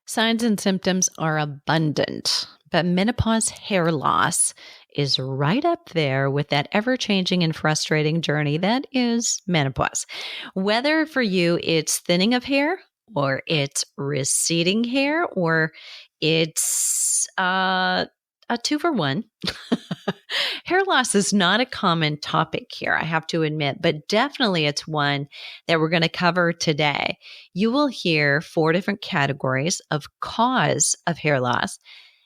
Signs and symptoms are abundant, but menopause hair loss is right up there with that ever changing and frustrating journey that is menopause. Whether for you it's thinning of hair, or it's receding hair, or it's a two for one. Hair loss is not a common topic here, I have to admit, but definitely it's one that we're going to cover today. You will hear 4 different categories of cause of hair loss.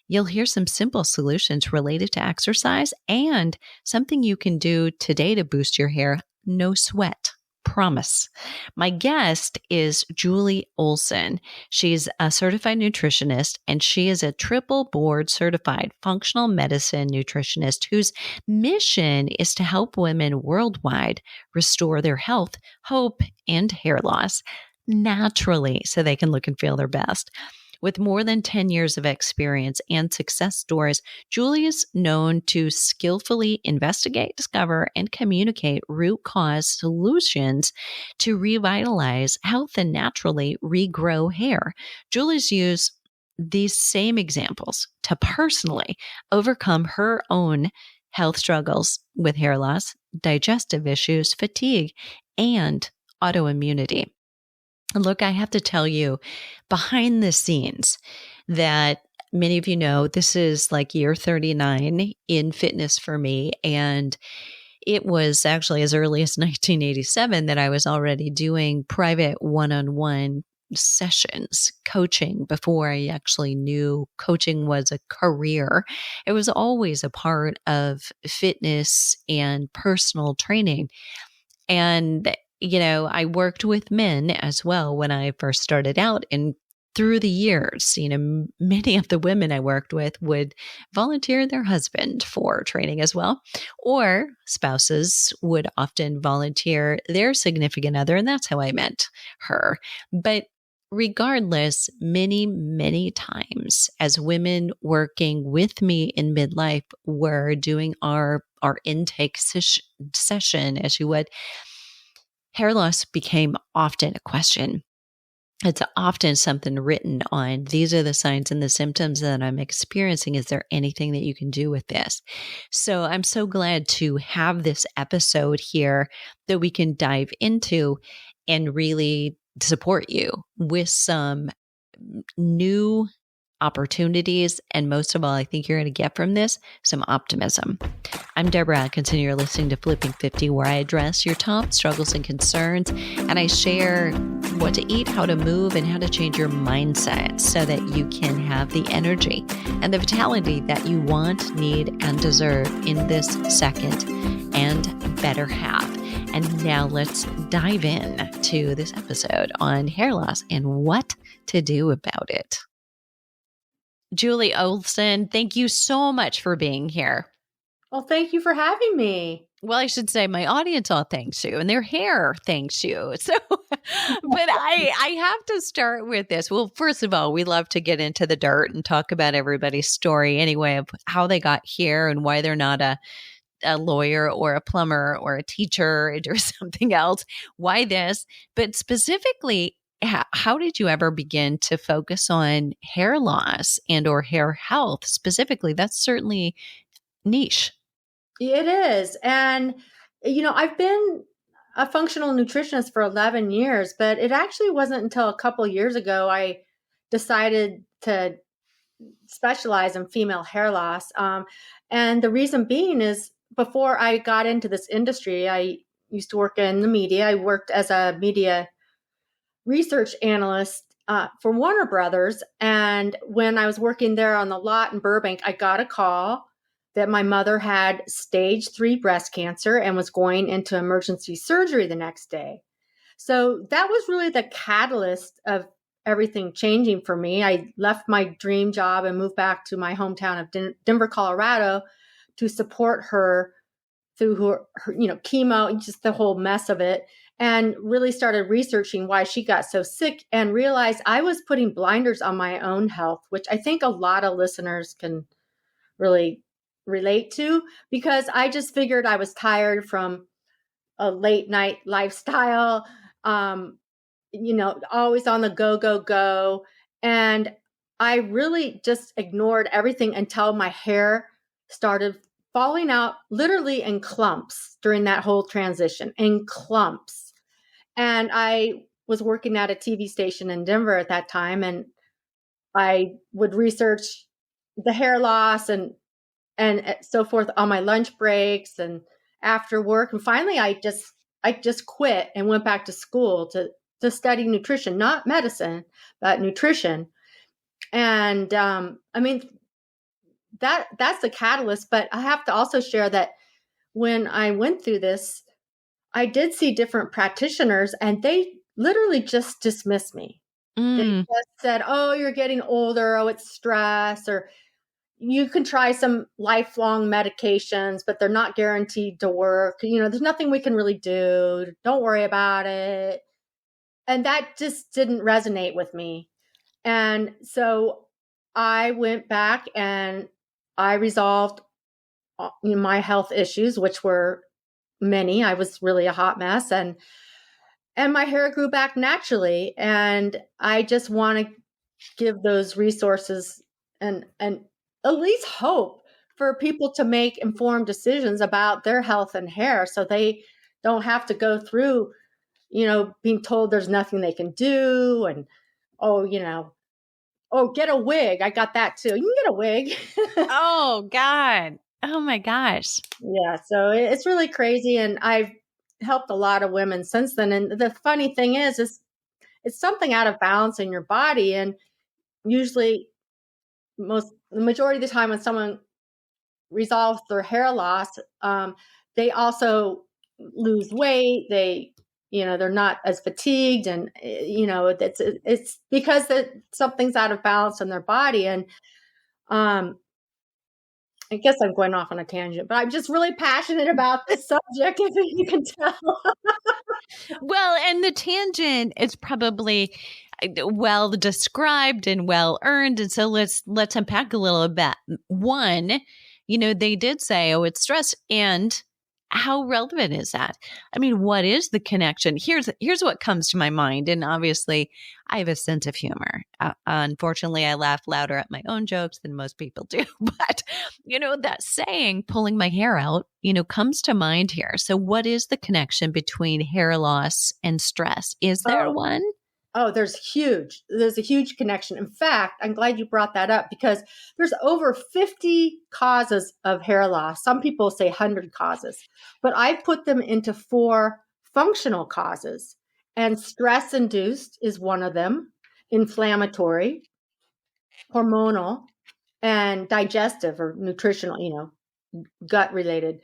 You'll hear some simple solutions related to exercise and something you can do today to boost your hair. No sweat. Promise. My guest is Julie Olson. She's a certified nutritionist and she is a triple board certified functional medicine nutritionist whose mission is to help women worldwide restore their health, hope, and hair loss naturally so they can look and feel their best. With more than 10 years of experience and success stories, Julie is known to skillfully investigate, discover, and communicate root cause solutions to revitalize health and naturally regrow hair. Julie's used these same examples to personally overcome her own health struggles with hair loss, digestive issues, fatigue, and autoimmunity. Look, I have to tell you, behind the scenes, that many of you know, this is like year 39 in fitness for me. And it was actually as early as 1987 that I was already doing private one-on-one sessions, coaching, before I actually knew coaching was a career. It was always a part of fitness and personal training. And I worked with men as well when I first started out. And through the years, many of the women I worked with would volunteer their husband for training as well, or spouses would often volunteer their significant other. And that's how I met her. But regardless, many, many times as women working with me in midlife were doing our intake session, as you would, hair loss became often a question. It's often something written on, these are the signs and the symptoms that I'm experiencing. Is there anything that you can do with this? So I'm so glad to have this episode here that we can dive into and really support you with some new opportunities. And most of all, I think you're going to get from this some optimism. I'm Deborah Atkins, and you're listening to Flipping 50, where I address your top struggles and concerns, and I share what to eat, how to move, and how to change your mindset so that you can have the energy and the vitality that you want, need, and deserve in this second and better half. And now let's dive in to this episode on hair loss and what to do about it. Julie Olson, thank you so much for being here. Well, thank you for having me. Well, I should say my audience all thanks you, and their hair thanks you. So, but I have to start with this. Well, first of all, we love to get into the dirt and talk about everybody's story anyway, of how they got here and why they're not a lawyer or a plumber or a teacher or something else. Why this? But specifically, how did you ever begin to focus on hair loss and or hair health specifically? That's certainly niche. It is. And, I've been a functional nutritionist for 11 years, but it actually wasn't until a couple of years ago I decided to specialize in female hair loss. And the reason being is before I got into this industry, I used to work in the media. I worked as a media research analyst for Warner Brothers. And when I was working there on the lot in Burbank, I got a call that my mother had stage 3 breast cancer and was going into emergency surgery the next day. So that was really the catalyst of everything changing for me. I left my dream job and moved back to my hometown of Denver, Colorado, to support her through her chemo, just the whole mess of it, and really started researching why she got so sick and realized I was putting blinders on my own health, which I think a lot of listeners can really relate to, because I just figured I was tired from a late night lifestyle, always on the go. And I really just ignored everything until my hair started falling out literally in clumps during that whole transition, in clumps. And I was working at a TV station in Denver at that time, and I would research the hair loss and so forth on my lunch breaks and after work. And finally, I just quit and went back to school to study nutrition, not medicine, but nutrition. And I mean, that's the catalyst. But I have to also share that when I went through this, I did see different practitioners, and they literally just dismissed me. They Mm. just said, "Oh, you're getting older. Oh, it's stress," or you can try some lifelong medications, but they're not guaranteed to work. There's nothing we can really do. Don't worry about it. And that just didn't resonate with me. And so I went back and I resolved my health issues, which were many. I was really a hot mess, and my hair grew back naturally. And I just want to give those resources and at least hope for people to make informed decisions about their health and hair, so they don't have to go through being told there's nothing they can do, and oh oh, get a wig. I got that too. You can get a wig. Oh, God. Oh, my gosh. Yeah, so it's really crazy, and I've helped a lot of women since then. And the funny thing is it's something out of balance in your body, and usually the majority of the time when someone resolves their hair loss, they also lose weight. They're not as fatigued, and it's because that something's out of balance in their body. And um, I guess I'm going off on a tangent, but I'm just really passionate about this subject, if you can tell. Well, and the tangent is probably well described and well earned. And so let's unpack a little bit. One, they did say, oh, it's stress. And how relevant is that? I mean, what is the connection? Here's what comes to my mind. And obviously, I have a sense of humor. Unfortunately, I laugh louder at my own jokes than most people do. But, that saying, pulling my hair out, comes to mind here. So what is the connection between hair loss and stress? Is there one? Oh, there's a huge connection. In fact, I'm glad you brought that up, because there's over 50 causes of hair loss. Some people say 100 causes, but I put them into 4 functional causes. And stress induced is one of them, inflammatory, hormonal, and digestive or nutritional, gut related.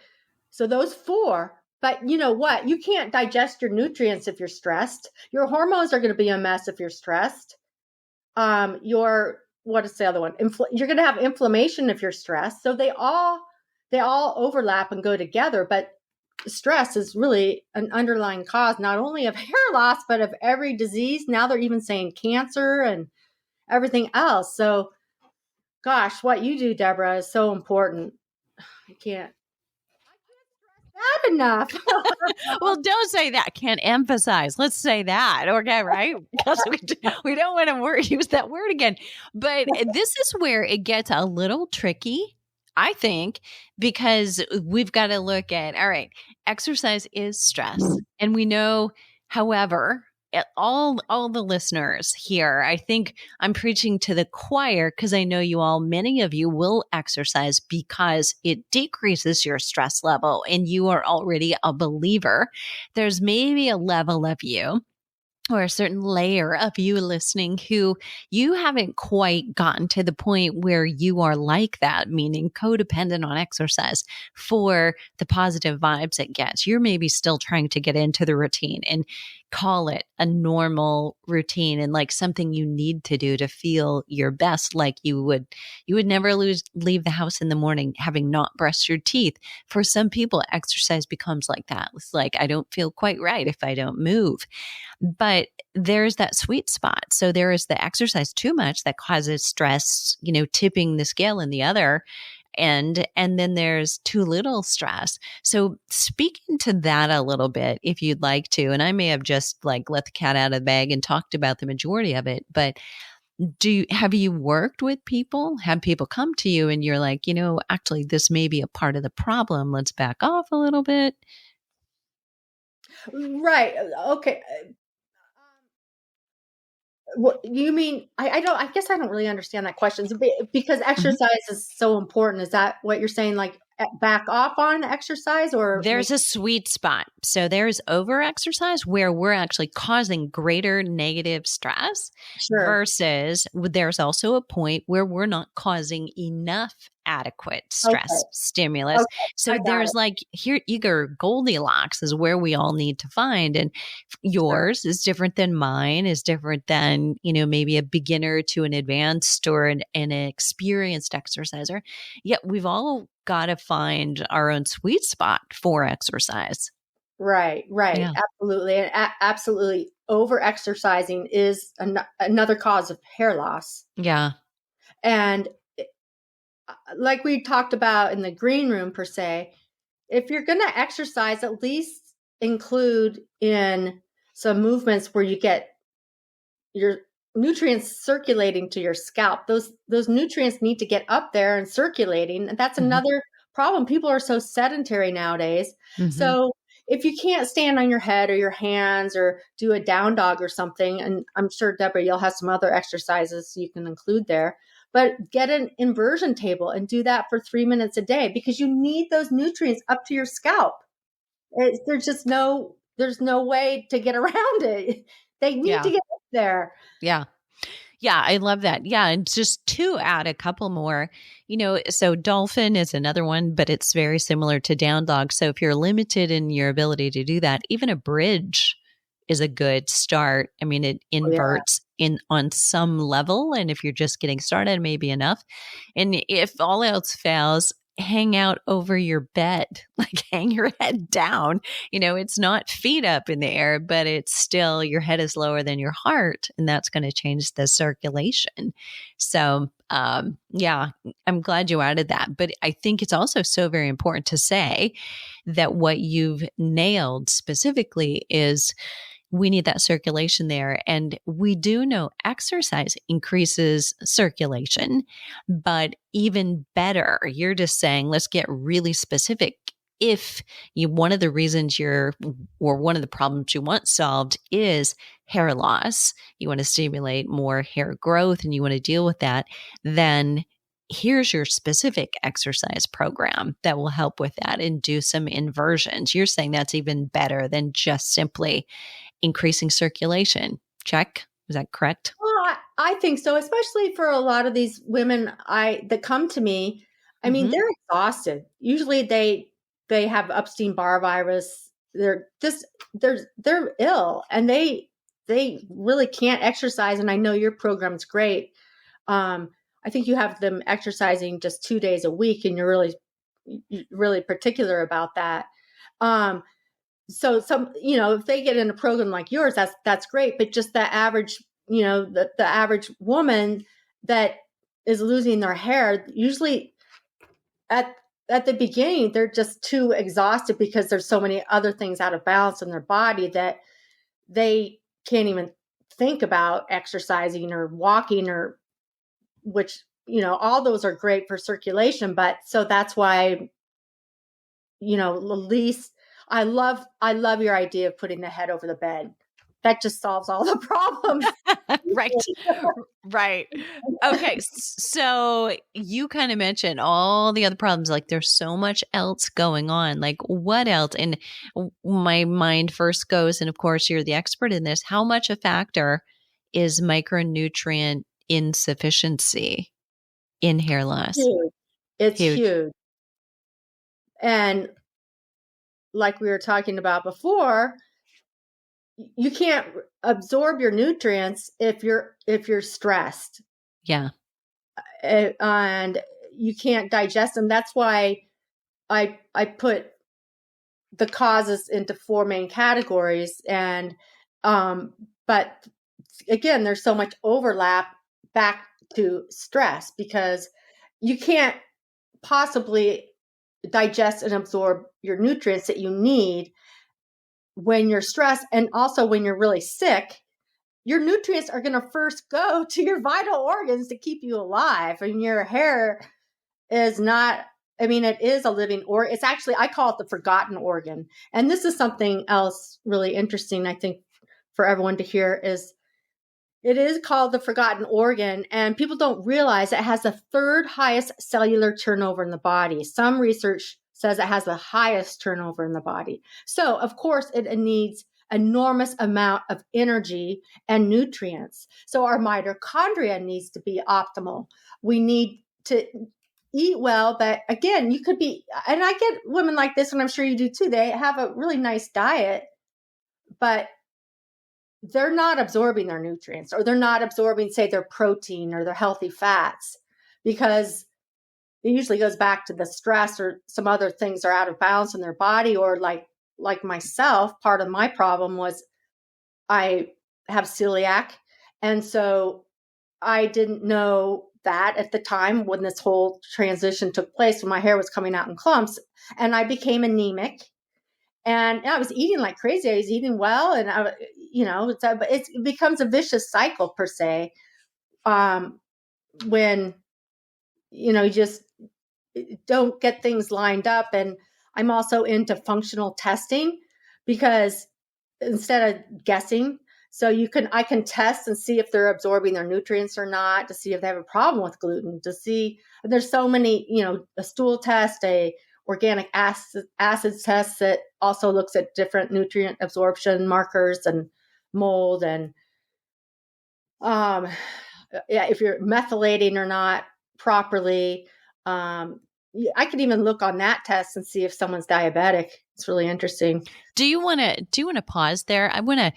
So those 4. But you know what? You can't digest your nutrients if you're stressed. Your hormones are going to be a mess if you're stressed. What is the other one? You're going to have inflammation if you're stressed. So they all overlap and go together. But stress is really an underlying cause, not only of hair loss, but of every disease. Now they're even saying cancer and everything else. So, gosh, what you do, Deborah, is so important. I can't enough. Well, don't say that. Can't emphasize. Let's say that. Okay, right? Because we don't want to use that word again. But this is where it gets a little tricky, I think, because we've got to look at, all right, exercise is stress. And we know, however, all the listeners here, I think I'm preaching to the choir, because I know many of you will exercise because it decreases your stress level and you are already a believer. There's maybe a level of you or a certain layer of you listening who you haven't quite gotten to the point where you are like that, meaning codependent on exercise for the positive vibes it gets. You're maybe still trying to get into the routine and call it a normal routine and like something you need to do to feel your best. Like you would never leave the house in the morning having not brushed your teeth. For some people, exercise becomes like that. It's like, I don't feel quite right if I don't move. But there's that sweet spot. So there is the exercise too much that causes stress, tipping the scale in the other end. And then there's too little stress. So speaking to that a little bit, if you'd like to, and I may have just like let the cat out of the bag and talked about the majority of it, but Have you worked with people? Have people come to you and you're like, actually, this may be a part of the problem. Let's back off a little bit. Right. Okay. What you mean? I don't. I guess I don't really understand that question. Because Mhm. exercise is so important. Is that what you're saying? Like back off on exercise, or make There's a sweet spot. So there's over exercise where we're actually causing greater negative stress sure. versus there's also a point where we're not causing enough adequate Okay. stress stimulus. Okay. I So got there's it. like here either Goldilocks is where we all need to find, and Sure. yours is different than mine, is different than, maybe a beginner to an advanced or an experienced exerciser. Yet we've all got to find our own sweet spot for exercise. Right. Right. Yeah. Absolutely. And absolutely, over exercising is another cause of hair loss. Yeah. And like we talked about in the green room per se, if you're going to exercise, at least include in some movements where you get your nutrients circulating to your scalp. Those nutrients need to get up there and circulating. And that's Hmm. another problem. People are so sedentary nowadays. Hmm. So if you can't stand on your head or your hands or do a down dog or something, and I'm sure Deborah, you'll have some other exercises you can include there, but get an inversion table and do that for 3 minutes a day because you need those nutrients up to your scalp. There's no way to get around it. They need to Yeah. get up there. Yeah. Yeah, I love that. Yeah, and just to add a couple more, so dolphin is another one, but it's very similar to down dog. So if you're limited in your ability to do that, even a bridge is a good start. I mean, it Oh, yeah. inverts in on some level, and if you're just getting started, maybe enough. And if all else fails, hang out over your bed, like hang your head down. It's not feet up in the air, but it's still your head is lower than your heart, and that's going to change the circulation. So, yeah, I'm glad you added that. But I think it's also so very important to say that what you've nailed specifically is we need that circulation there. And we do know exercise increases circulation, but even better, you're just saying, let's get really specific. If one of the reasons or one of the problems you want solved is hair loss, you want to stimulate more hair growth and you want to deal with that, then here's your specific exercise program that will help with that and do some inversions. You're saying that's even better than just simply increasing circulation. Check. Is that correct? Well, I think so, especially for a lot of these women that come to me. I mean, Mm-hmm. they're exhausted. Usually they have Epstein-Barr virus. They're ill and they really can't exercise. And I know your program's great. I think you have them exercising just 2 days a week, and you're really particular about that. Um, so if they get in a program like yours, that's great. But just the average, the average woman that is losing their hair, usually at at the beginning, they're just too exhausted because there's so many other things out of balance in their body that they can't even think about exercising or walking, or which, all those are great for circulation. But so that's why, at least I love your idea of putting the head over the bed. That just solves all the problems. Right. Right. Okay. So you kind of mentioned all the other problems. Like there's so much else going on. Like what else? And my mind first goes, and of course, you're the expert in this. How much a factor is micronutrient insufficiency in hair loss? Huge. It's Huge. huge. And like we were talking about before, you can't absorb your nutrients if you're stressed. Yeah. And you can't digest them. That's why I put the causes into four main categories. And but again, there's so much overlap back to stress, because you can't possibly digest and absorb your nutrients that you need when you're stressed, and also when you're really sick. your nutrients are going to first go to your vital organs to keep you alive. And your hair is not, I mean, it is a living organ. It's actually, I call it the forgotten organ. And this is something else really interesting, I think, for everyone to hear is it is called the forgotten organ, and people don't realize it has the third highest cellular turnover in the body. Some research says it has the highest turnover in the body. So, of course, it needs enormous amount of energy and nutrients. So our mitochondria needs to be optimal. We need to eat well, but again, you could be, and I get women like this, and I'm sure you do too. They have a really nice diet, but they're not absorbing their nutrients, or they're not absorbing, say, their protein or their healthy fats, because it usually goes back to the stress or some other things are out of balance in their body. Or like myself, part of my problem was I have celiac. And so I didn't know that at the time when this whole transition took place, when my hair was coming out in clumps, and I became anemic. And I was eating like crazy. I was eating well, and it becomes a vicious cycle per se. When you just don't get things lined up. And I'm also into functional testing, because instead of guessing, so I can test and see if they're absorbing their nutrients or not, to see if they have a problem with gluten, to see there's so many, a stool test, a organic acids test that also looks at different nutrient absorption markers and mold, and if you're methylating or not properly. I could even look on that test and see if someone's diabetic. It's really interesting. Do you want to pause there? I want to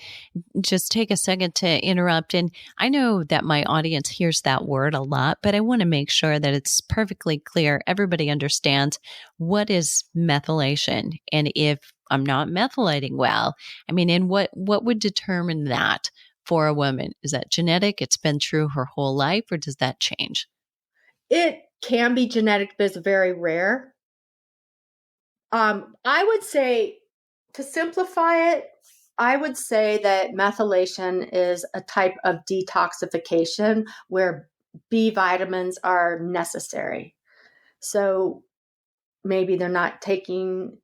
just take a second to interrupt. And I know that my audience hears that word a lot, but I want to make sure that it's perfectly clear. Everybody understands what is methylation. And if I'm not methylating well, I mean, and what would determine that for a woman? Is that genetic? It's been true her whole life, or does that change? It can be genetic, but it's very rare. I would say, to simplify it, I would say that methylation is a type of detoxification where B vitamins are necessary. So maybe they're not taking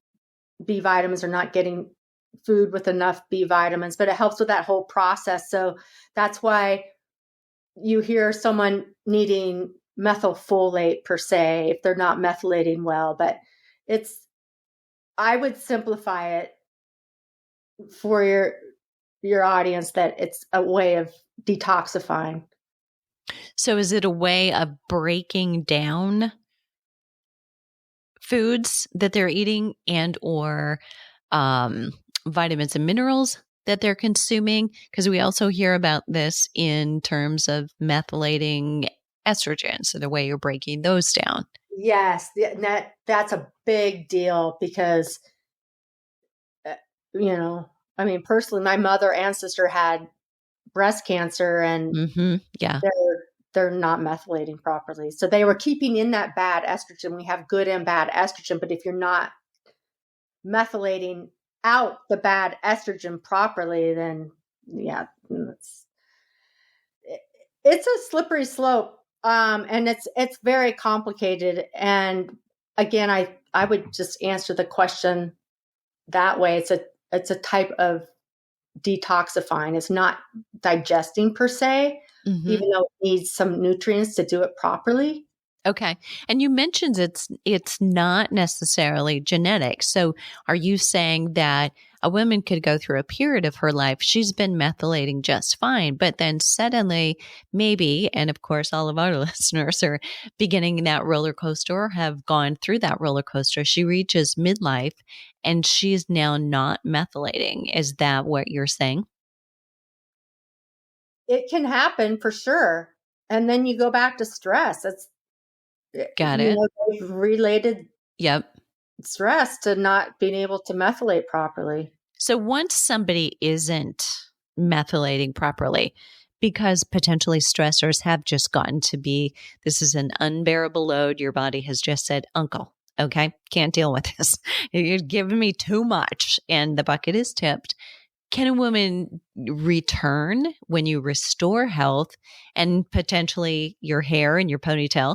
B vitamins or not getting food with enough B vitamins, but it helps with that whole process. So that's why you hear someone needing methylfolate per se, if they're not methylating well. But I would simplify it for your audience that it's a way of detoxifying. So is it a way of breaking down foods that they're eating and or vitamins and minerals that they're consuming? Because we also hear about this in terms of methylating estrogen, so the way you're breaking those down. Yes, that's a big deal, because I mean, personally, my mother and sister had breast cancer, and yeah, they're not methylating properly. So they were keeping in that bad estrogen. We have good and bad estrogen, but if you're not methylating out the bad estrogen properly, then yeah, it's a slippery slope. And it's very complicated. And again, I would just answer the question that way. It's a type of detoxifying. It's not digesting per se, even though it needs some nutrients to do it properly. Okay. And you mentioned it's not necessarily genetic. So are you saying that a woman could go through a period of her life, she's been methylating just fine, but then suddenly maybe, and of course all of our listeners are beginning that roller coaster or have gone through that roller coaster, she reaches midlife and she's now not methylating. Is that what you're saying? It can happen for sure. And then you go back to stress. Got it. Related Yep. stress to not being able to methylate properly. So once somebody isn't methylating properly, because potentially stressors have just gotten to be, this is an unbearable load. Your body has just said, uncle, okay, can't deal with this. You're giving me too much and the bucket is tipped. can a woman return when you restore health and potentially your hair and your ponytail?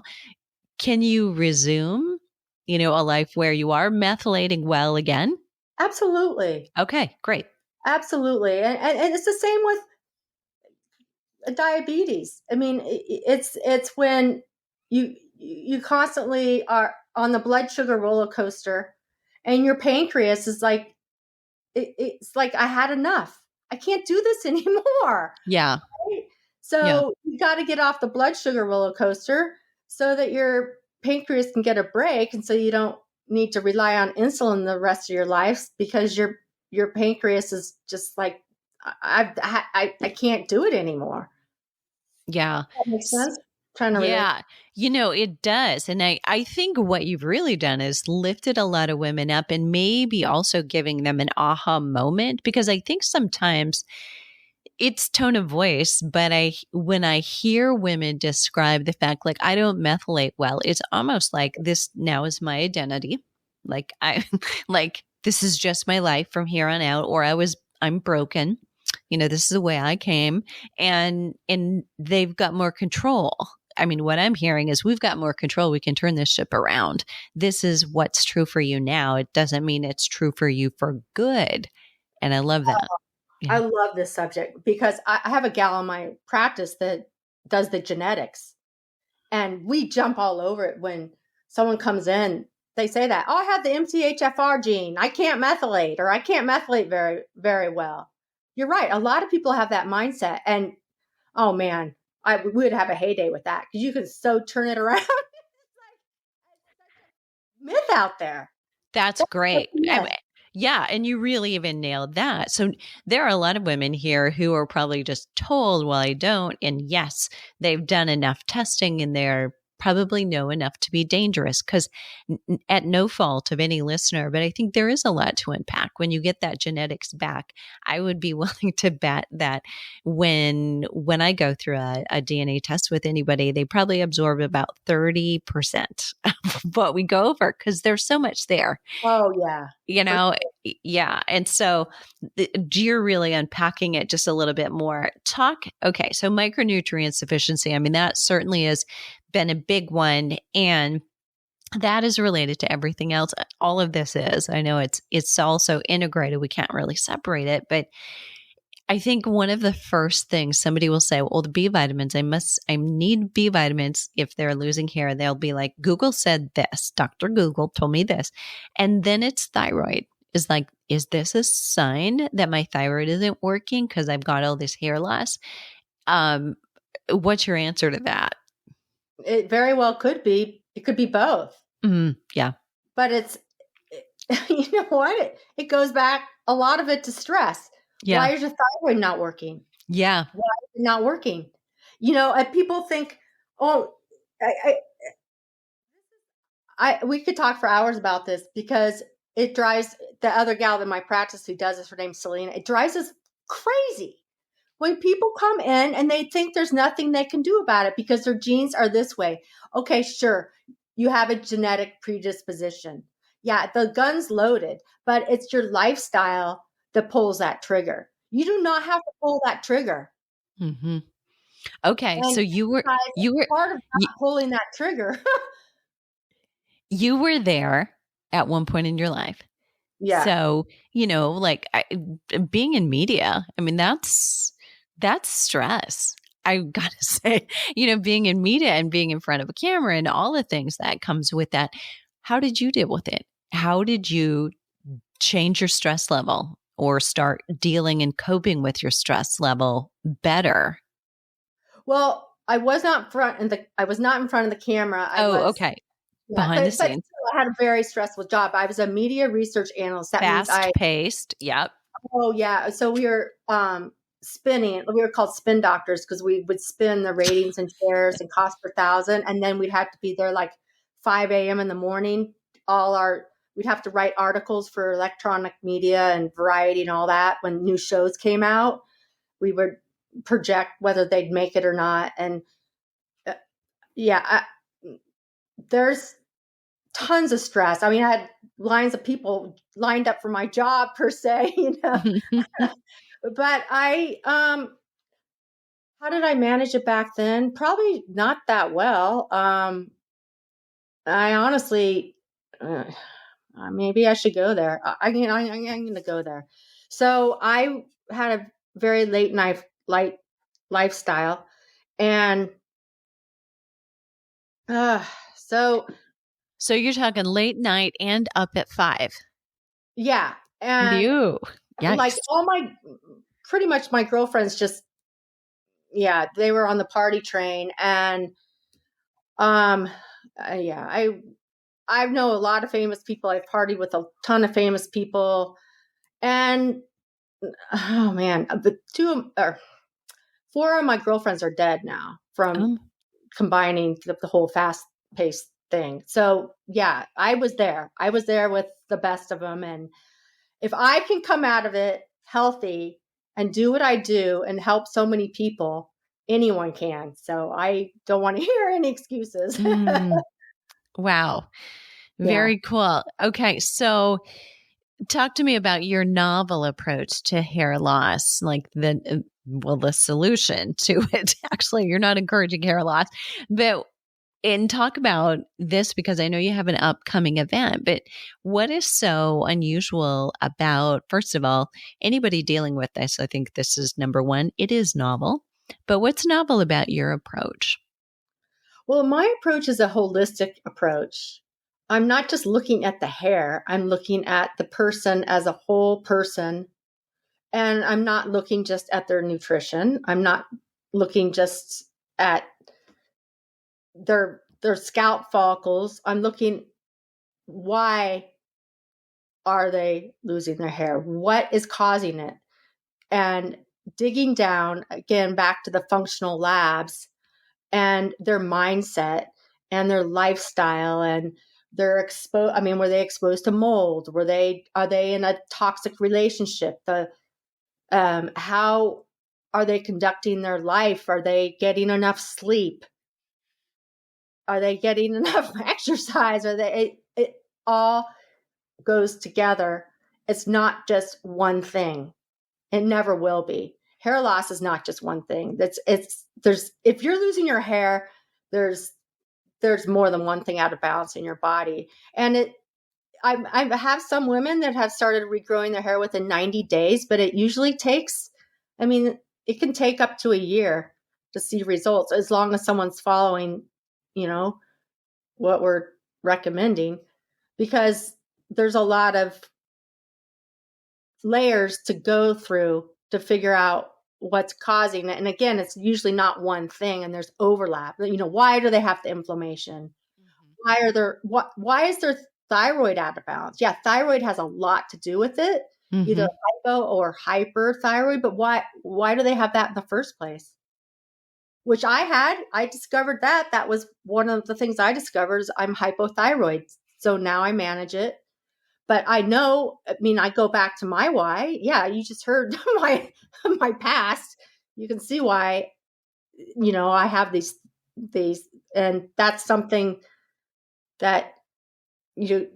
Can you resume, a life where you are methylating well again? Absolutely. Okay, great. Absolutely. And it's the same with diabetes. I mean, it's when you constantly are on the blood sugar roller coaster, and your pancreas is like, it's like, I had enough. I can't do this anymore. Yeah. Right? Yeah. So you got to get off the blood sugar roller coaster so that your pancreas can get a break, and so you don't need to rely on insulin the rest of your life, because your pancreas is just like, I can't do it anymore. Yeah. That makes sense. Trying to relate. Yeah, it does. And I think what you've really done is lifted a lot of women up and maybe also giving them an aha moment, because I think sometimes it's tone of voice, but when I hear women describe the fact, like, I don't methylate well, it's almost like this now is my identity. Like, like, this is just my life from here on out, or I'm broken. This is the way I came, and they've got more control. I mean, what I'm hearing is we've got more control. We can turn this ship around. This is what's true for you now. It doesn't mean it's true for you for good. And I love that. I Yeah. love this subject because I have a gal in my practice that does the genetics, and we jump all over it when someone comes in. They say that, oh, I have the MTHFR gene. I can't methylate, or I can't methylate very, very well. You're right. A lot of people have that mindset. And oh man, we would have a heyday with that, because you can so turn it around. Myth out there. That's That's such great. a myth. Yeah, and you really even nailed that. So there are a lot of women here who are probably just told, well, I don't. And yes, they've done enough testing and they're probably know enough to be dangerous, because at no fault of any listener, but I think there is a lot to unpack when you get that genetics back. I would be willing to bet that when I go through a DNA test with anybody, they probably absorb about 30% of what we go over, because there's so much there. Oh yeah. you For know yeah, and so you're really unpacking it just a little bit more. Okay, so micronutrient sufficiency, I mean, that certainly has been a big one, and that is related to everything else. All of this is, I know it's also integrated, we can't really separate it, but I think one of the first things somebody will say, well, the B vitamins, I need B vitamins if they're losing hair. They'll be like, Google said this, Dr. Google told me this. And then it's thyroid. Is like, is this a sign that my thyroid isn't working because I've got all this hair loss? Um, what's your answer to that? It very well could be. It could be both. Yeah. But it's, you know what? It goes back, a lot of it, to stress. Yeah. Why is your thyroid not working? Yeah. Why is it not working? And people think, oh, we could talk for hours about this, because it drives the other gal in my practice who does this. Her name's Selena. It drives us crazy when people come in and they think there's nothing they can do about it because their genes are this way. Okay, sure, you have a genetic predisposition. Yeah, the gun's loaded, but it's your lifestyle that pulls that trigger. You do not have to pull that trigger. Mm-hmm. Okay, And so you were part of you, not pulling that trigger. you were there at one point in your life. Yeah. So, like, being in media, I mean, that's stress. I gotta say, being in media and being in front of a camera and all the things that comes with that. How did you deal with it? How did you change your stress level or start dealing and coping with your stress level better? Well, I was not in front of the camera. I Oh, was, okay. yeah, Behind the but scenes, still, I had a very stressful job. I was a media research analyst. That means fast paced. Yep. oh yeah. So we were spinning. We were called spin doctors because we would spin the ratings and shares and cost per thousand, and then we'd have to be there like 5 a.m. in the morning. We'd have to write articles for electronic media and Variety and all that when new shows came out. We would project whether they'd make it or not, and yeah, there's tons of stress. I mean, I had lines of people lined up for my job per se, But how did I manage it back then? Probably not that well. I honestly, uh, maybe I should go there. I'm going to go there. So I had a very light lifestyle, and uh, so So you're talking late night and up at 5. yeah, and You. like Yikes. pretty much my girlfriends just, yeah, they were on the party train, and um, yeah, I know a lot of famous people. I've partied with a ton of famous people, and oh man, the two or four of my girlfriends are dead now from Um, combining the whole fast paced thing. So yeah, I was there. I was there with the best of them, and if I can come out of it healthy and do what I do and help so many people, anyone can. So I don't want to hear any excuses. mm, wow. Yeah. Very cool. Okay. So talk to me about your novel approach to hair loss, like the solution to it. Actually, you're not encouraging hair loss, but and talk about this because I know you have an upcoming event, but what is so unusual about, first of all, anybody dealing with this? I think this is number one. It is novel, but what's novel about your approach? Well, my approach is a holistic approach. I'm not just looking at the hair, I'm looking at the person as a whole person. And I'm not looking just at their nutrition. I'm not looking just at their scalp follicles. I'm looking, why are they losing their hair? What is causing it? And digging down again back to the functional labs and their mindset and their lifestyle and their exposed. I mean, were they exposed to mold? Are they in a toxic relationship? How are they conducting their life? Are they getting enough sleep? Are they getting enough exercise? It all goes together. It's not just one thing. It never will be. Hair loss is not just one thing. There's if you're losing your hair, there's there's more than one thing out of balance in your body. And I have some women that have started regrowing their hair within 90 days, but it usually takes, I mean, it can take up to a year to see results as long as someone's following, you know, what we're recommending, because there's a lot of layers to go through to figure out what's causing it. And again, it's usually not one thing, and there's overlap. Why do they have the inflammation? Why is their thyroid out of balance? Yeah, thyroid has a lot to do with it, either Mm-hmm. hypo or hyperthyroid, but why do they have that in the first place? Which I discovered that was one of the things I discovered is I'm hypothyroid. So now I manage it. But I mean, I go back to my why. Yeah, you just heard my past. You can see why, I have these, and that's something that you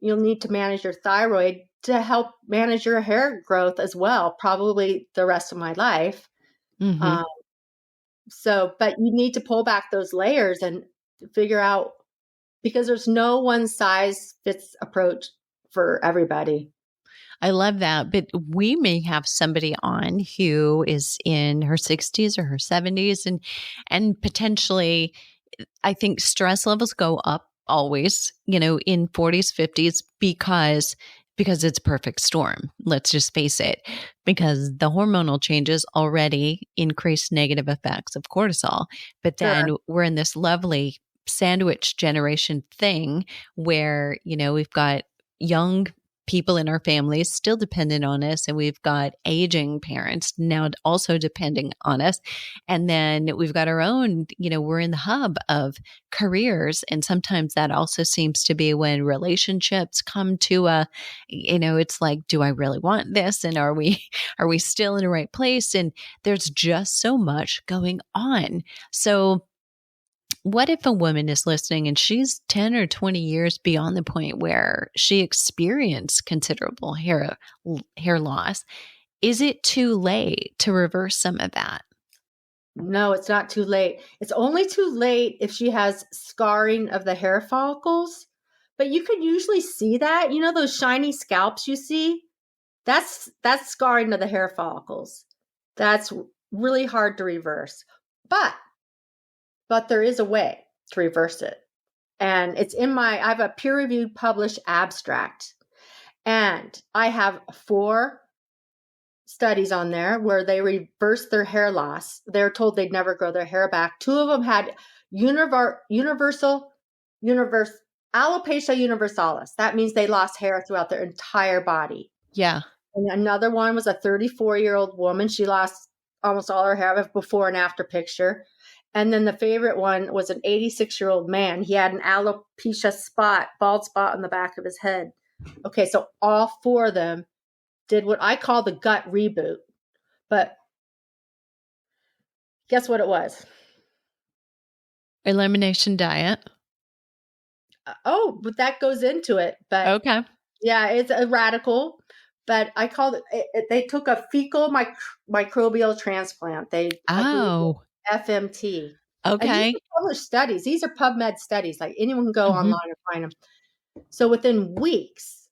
you'll need to manage your thyroid to help manage your hair growth as well, probably the rest of my life. Mm-hmm. um, but you need to pull back those layers and figure out, because there's no one size fits approach for everybody. I love that. But we may have somebody on who is in her 60s or her 70s and potentially I think stress levels go up always, in 40s, 50s because it's a perfect storm. Let's just face it, because the hormonal changes already increase negative effects of cortisol. But Sure. then we're in this lovely sandwich generation thing where, we've got young people in our families still dependent on us, and we've got aging parents now also depending on us, and then we've got our own, we're in the hub of careers, and sometimes that also seems to be when relationships come to it's like, do I really want this, and are we are we still in the right place? And there's just so much going on. So what if a woman is listening and she's 10 or 20 years beyond the point where she experienced considerable hair loss, Is it too late to reverse some of that? No, it's not too late. It's only too late if she has scarring of the hair follicles. But you can usually see that. You know those shiny scalps you see? That's scarring of the hair follicles. That's really hard to reverse. But there is a way to reverse it. And it's I have a peer-reviewed published abstract. And I have 4 studies on there where they reversed their hair loss. They're told they'd never grow their hair back. 2 of them had universal alopecia universalis. That means they lost hair throughout their entire body. Yeah. And another one was a 34-year-old woman. She lost almost all her hair, before and after picture. And then the favorite one was an 86-year-old man. He had an alopecia bald spot on the back of his head. Okay, so all 4 of them did what I call the gut reboot. But guess what it was? Elimination diet. Oh, but that goes into it. But okay. Yeah, it's a radical. But I called they took a fecal microbial transplant. FMT. Okay. And these are published studies. These are PubMed studies. Like anyone can go online and find them. So within weeks,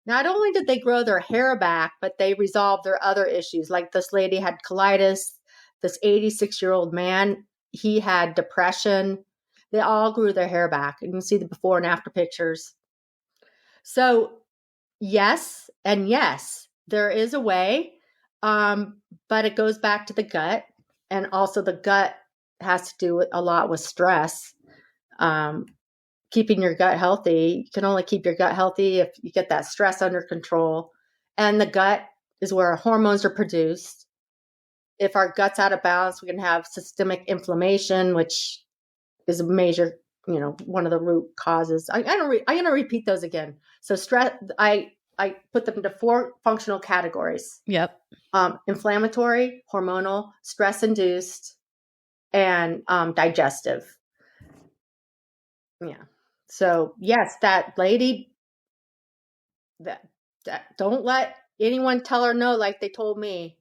not only did they grow their hair back, but they resolved their other issues. Like this lady had colitis. This 86-year-old man, he had depression. They all grew their hair back. You can see the before and after pictures. So yes, and yes, there is a way, but it goes back to the gut. And also the gut has to do a lot with stress. Keeping your gut healthy, you can only keep your gut healthy if you get that stress under control. And the gut is where hormones are produced. If our gut's out of balance, we can have systemic inflammation, which is a major, one of the root causes. I'm going to repeat those again. So stress, I put them into 4 functional categories. Yep. Inflammatory, hormonal, stress-induced, and digestive. Yeah. So yes, that lady, that don't let anyone tell her no like they told me.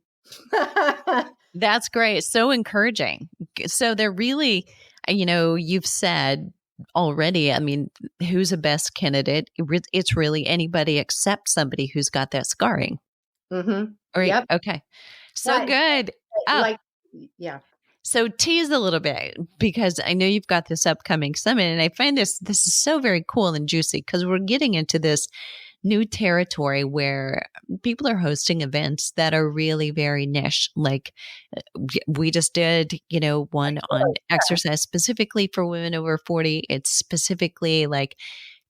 That's great. So encouraging. So they're really, you've said already, I mean, who's the best candidate? It's really anybody except somebody who's got that scarring. Mm-hmm. Right. Yep. Okay. So good. Yeah. So tease a little bit, because I know you've got this upcoming summit, and I find this is so very cool and juicy, because we're getting into this new territory where people are hosting events that are really very niche. Like we just did, one on exercise specifically for women over 40. It's specifically like,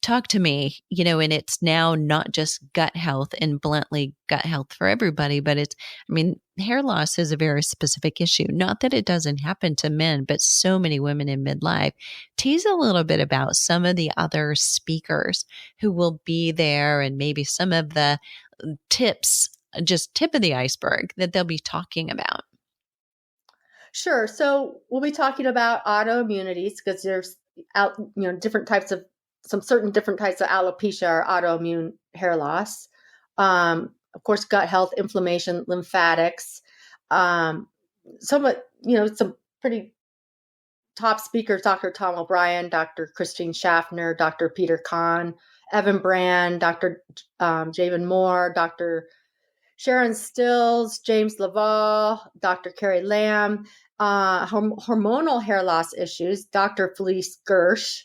talk to me, and it's now not just gut health and bluntly gut health for everybody, but hair loss is a very specific issue. Not that it doesn't happen to men, but so many women in midlife. Tease a little bit about some of the other speakers who will be there, and maybe some of the tips, just tip of the iceberg, that they'll be talking about. Sure. So we'll be talking about autoimmunities, because there's certain different types of alopecia or autoimmune hair loss. Of course, gut health, inflammation, lymphatics. Some pretty top speakers: Dr. Tom O'Brien, Dr. Christine Schaffner, Dr. Peter Kahn, Evan Brand, Dr. Javen Moore, Dr. Sharon Stills, James Laval, Dr. Carrie Lamb. Hormonal hair loss issues: Dr. Felice Gersh,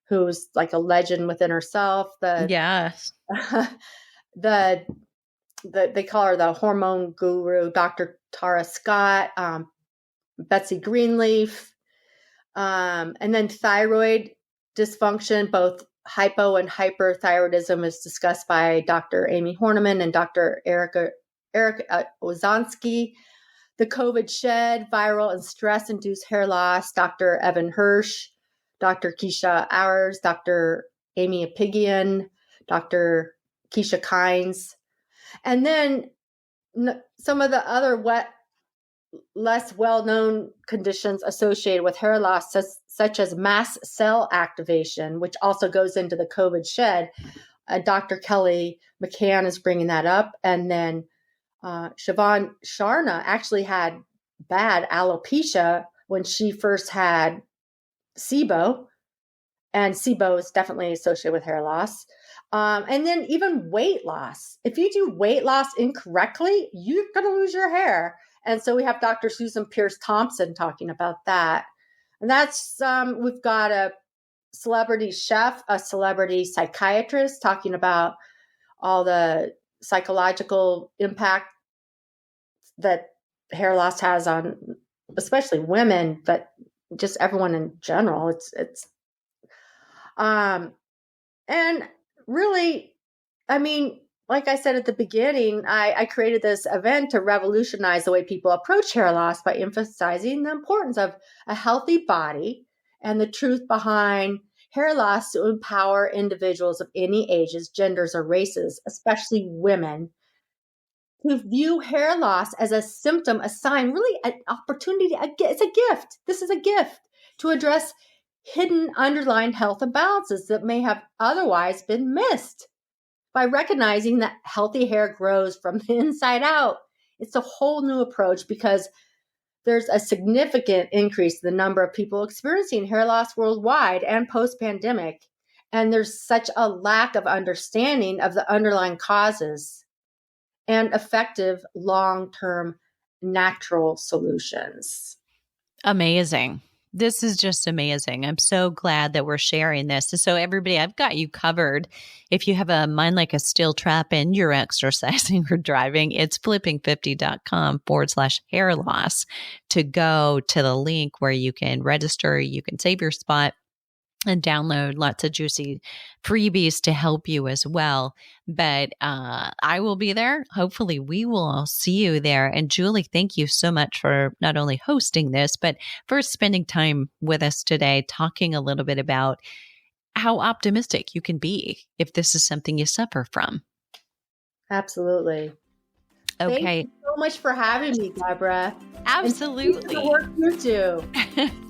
who's like a legend within herself. Yes. They call her the hormone guru, Dr. Tara Scott, Betsy Greenleaf, and then thyroid dysfunction, both hypo and hyperthyroidism, is discussed by Dr. Amy Horniman and Dr. Eric Ozonsky. The COVID shed, viral and stress-induced hair loss, Dr. Evan Hirsch, Dr. Keisha Hours, Dr. Amy Apigian, Dr. Keisha Kynes. And then some of the other less well-known conditions associated with hair loss, such as mast cell activation, which also goes into the COVID shed. Dr. Kelly McCann is bringing that up. And then Siobhan Sharna actually had bad alopecia when she first had SIBO, and SIBO is definitely associated with hair loss. And then even weight loss. If you do weight loss incorrectly, you're going to lose your hair. And so we have Dr. Susan Pierce Thompson talking about that. And that's, we've got a celebrity chef, a celebrity psychiatrist talking about all the psychological impact that hair loss has on especially women, but just everyone in general. And really, I mean, like I said at the beginning, I created this event to revolutionize the way people approach hair loss by emphasizing the importance of a healthy body and the truth behind hair loss to empower individuals of any ages, genders, or races, especially women, to view hair loss as a symptom, a sign, really an opportunity. It's a gift. This is a gift to address hidden underlying health imbalances that may have otherwise been missed. By recognizing that healthy hair grows from the inside out, it's a whole new approach because there's a significant increase in the number of people experiencing hair loss worldwide and post-pandemic. And there's such a lack of understanding of the underlying causes and effective long-term natural solutions. Amazing. This is just amazing. I'm so glad that we're sharing this. So everybody, I've got you covered. If you have a mind like a steel trap and you're exercising or driving, it's flipping50.com/hair loss to go to the link where you can register, you can save your spot, and download lots of juicy freebies to help you as well. But I will be there. Hopefully we will all see you there. And Julie, thank you so much for not only hosting this, but for spending time with us today, talking a little bit about how optimistic you can be if this is something you suffer from. Absolutely. Okay. Thank you so much for having me, Deborah. Absolutely. And work you do.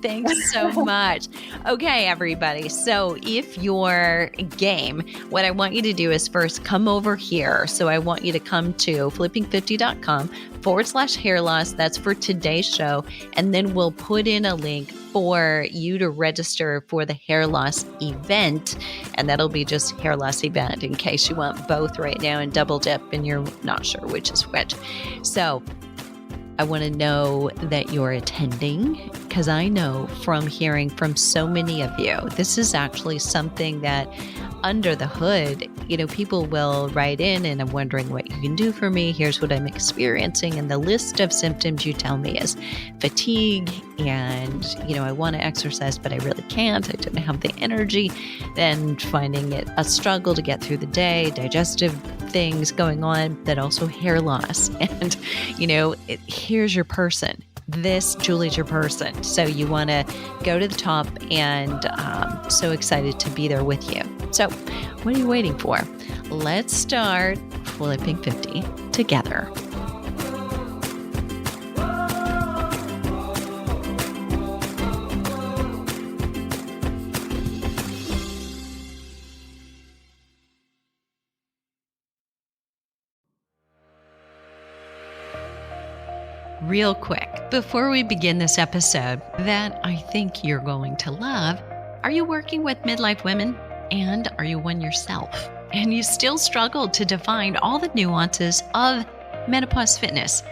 Thanks so much. Okay, everybody. So if you're game, what I want you to do is first come over here. So I want you to come to flipping50.com/hair loss. That's for today's show. And then we'll put in a link for you to register for the hair loss event. And that'll be just hair loss event in case you want both right now and double dip and you're not sure which is which. So I want to know that you're attending because I know from hearing from so many of you, this is actually something that under the hood, people will write in and I'm wondering what you can do for me. Here's what I'm experiencing. And the list of symptoms you tell me is fatigue and, I want to exercise, but I really can't. I don't have the energy. Then finding it a struggle to get through the day, digestive things going on, but also hair loss. And, here's your person. This, Julie's your person. So you want to go to the top and so excited to be there with you. So what are you waiting for? Let's start Flipping 50 together. Real quick, before we begin this episode that I think you're going to love, are you working with midlife women? And are you one yourself? And you still struggle to define all the nuances of menopause fitness?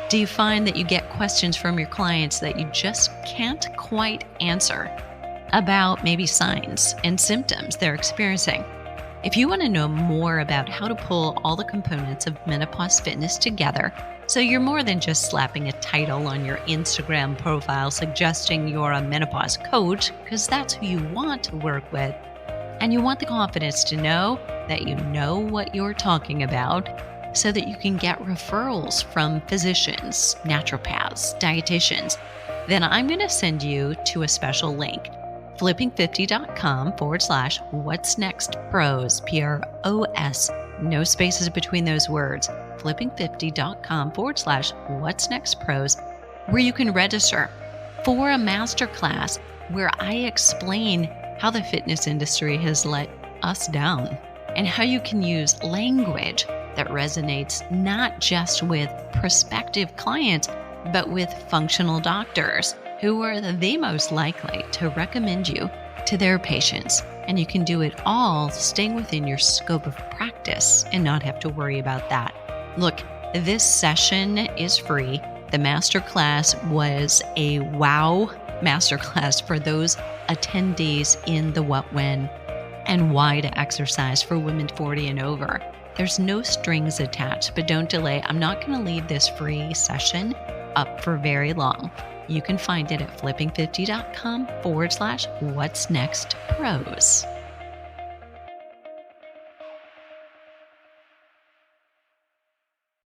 Do you find that you get questions from your clients that you just can't quite answer about maybe signs and symptoms they're experiencing? If you want to know more about how to pull all the components of menopause fitness together, so you're more than just slapping a title on your Instagram profile suggesting you're a menopause coach, because that's who you want to work with, and you want the confidence to know that you know what you're talking about so that you can get referrals from physicians, naturopaths, dietitians, then I'm going to send you to a special link, flipping50.com/what's next pros, PROS, no spaces between those words, flipping50.com/what's next pros, where you can register for a masterclass where I explain how the fitness industry has let us down and how you can use language that resonates not just with prospective clients, but with functional doctors who are the most likely to recommend you to their patients. And you can do it all staying within your scope of practice and not have to worry about that. Look, this session is free. The masterclass was a wow masterclass for those attendees in the What, When, and Why to Exercise for women 40 and over. There's no strings attached, but don't delay. I'm not going to leave this free session up for very long. You can find it at flipping50.com/what's next pros.